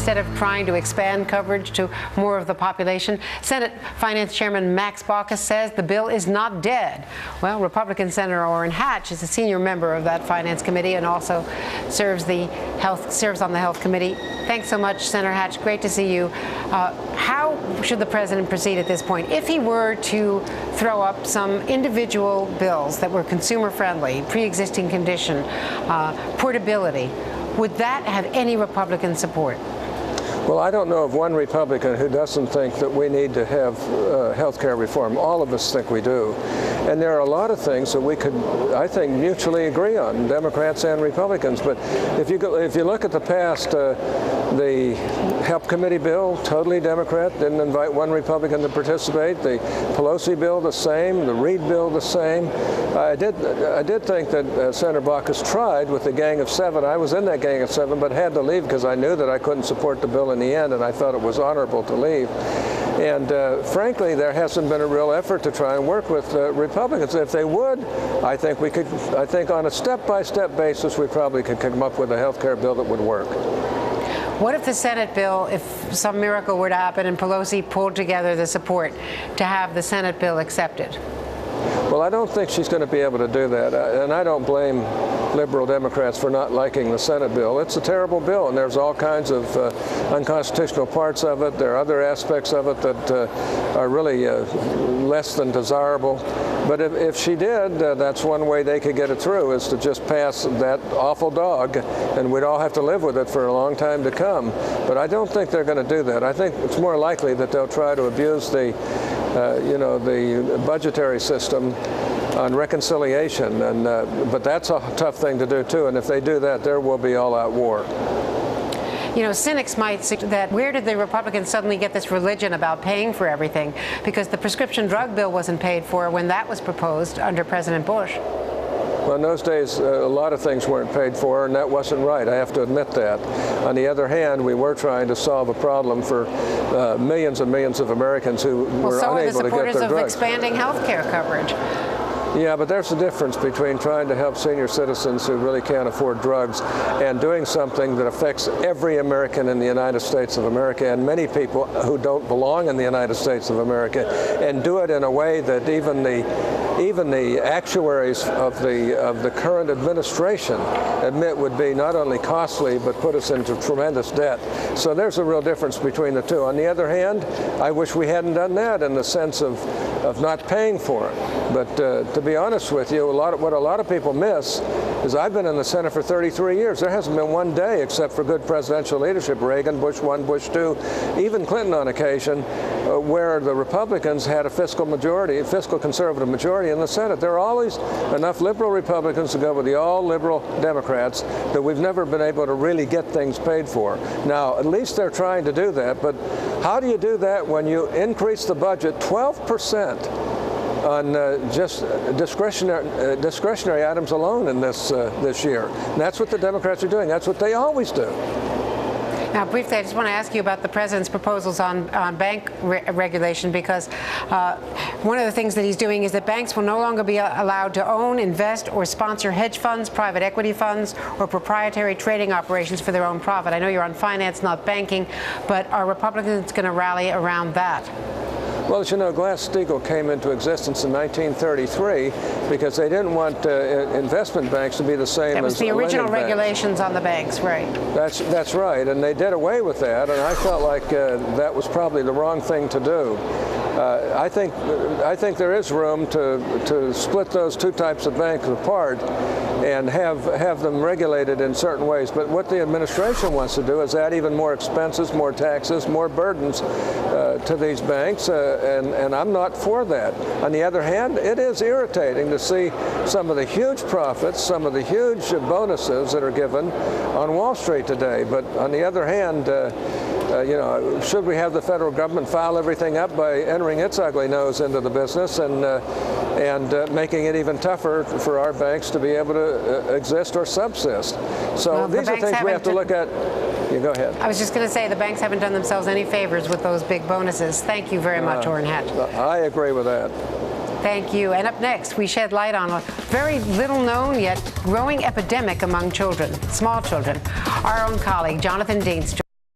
instead of trying to expand coverage to more of the population. Senate Finance Chairman Max Baucus says the bill is not dead. Well, Republican Senator Orrin Hatch is a senior member of that Finance Committee and also serves on the Health Committee. Thanks so much, Senator Hatch. Great to see you. How should the president proceed at this point? If he were to throw up some individual bills that were consumer-friendly, pre-existing condition, portability, would that have any Republican support? Well, I don't know of one Republican who doesn't think that we need to have health care reform. All of us think we do. And there are a lot of things that we could, I think, mutually agree on, Democrats and Republicans. But if you look at the past, the Health Committee bill, totally Democrat, didn't invite one Republican to participate. The Pelosi bill, the same. The Reid bill, the same. I did think that Senator Baucus tried with the Gang of Seven. I was in that Gang of Seven, but had to leave because I knew that I couldn't support the bill in the end, and I thought it was honorable to leave. And frankly, there hasn't been a real effort to try and work with Republicans. If they would, I think on a step-by-step basis, we probably could come up with a health care bill that would work. What if the Senate bill, if some miracle were to happen and Pelosi pulled together the support to have the Senate bill accepted? Well, I don't think she's going to be able to do that, and I don't blame liberal Democrats for not liking the Senate bill. It's a terrible bill, and there's all kinds of unconstitutional parts of it. There are other aspects of it that are really less than desirable. But if she did, that's one way they could get it through, is to just pass that awful dog, and we'd all have to live with it for a long time to come. But I don't think they're going to do that. I think it's more likely that they'll try to abuse the budgetary system on reconciliation, but that's a tough thing to do too. And if they do that, there will be all-out war. You know, cynics might say that where did the Republicans suddenly get this religion about paying for everything? Because the prescription drug bill wasn't paid for when that was proposed under President Bush. Well, in those days, a lot of things weren't paid for, and that wasn't right. I have to admit that. On the other hand, we were trying to solve a problem for millions and millions of Americans who were unable to get their drugs. So are the supporters of expanding health care coverage. Yeah, but there's a difference between trying to help senior citizens who really can't afford drugs and doing something that affects every American in the United States of America and many people who don't belong in the United States of America, and do it in a way that even the actuaries of the current administration admit would be not only costly but put us into tremendous debt. So there's a real difference between the two. On the other hand, I wish we hadn't done that in the sense of not paying for it. But to be honest with you, what a lot of people miss is I've been in the Senate for 33 years. There hasn't been one day, except for good presidential leadership, Reagan, Bush 1, Bush 2, even Clinton on occasion, where the Republicans had a fiscal conservative majority in the Senate. There are always enough liberal Republicans to go with the all-liberal Democrats that we've never been able to really get things paid for. Now, at least they're trying to do that, but how do you do that when you increase the budget 12% on just discretionary items alone in this year? And that's what the Democrats are doing. That's what they always do. Now, briefly, I just want to ask you about the president's proposals on bank regulation, because one of the things that he's doing is that banks will no longer be allowed to own, invest, or sponsor hedge funds, private equity funds, or proprietary trading operations for their own profit. I know you're on finance, not banking, but are Republicans going to rally around that? Well, as you know, Glass-Steagall came into existence in 1933 because they didn't want investment banks to be the same as that was the original regulations on the banks, right? That's right, and they did away with that, and I felt like that was probably the wrong thing to do. I think there is room to split those two types of banks apart and have them regulated in certain ways. But what the administration wants to do is add even more expenses, more taxes, more burdens to these banks, and I'm not for that. On the other hand, it is irritating to see some of the huge profits, some of the huge bonuses that are given on Wall Street today. But on the other hand, should we have the federal government file everything up by entering its ugly nose into the business and making it even tougher for our banks to be able to exist or subsist? So well, these are things we have to look at. You go ahead. I was just going to say the banks haven't done themselves any favors with those big bonuses. Thank you very much, Orrin Hatch. I agree with that. Thank you. And up next, we shed light on a very little known yet growing epidemic among children, small children. Our own colleague, Jonathan Deans.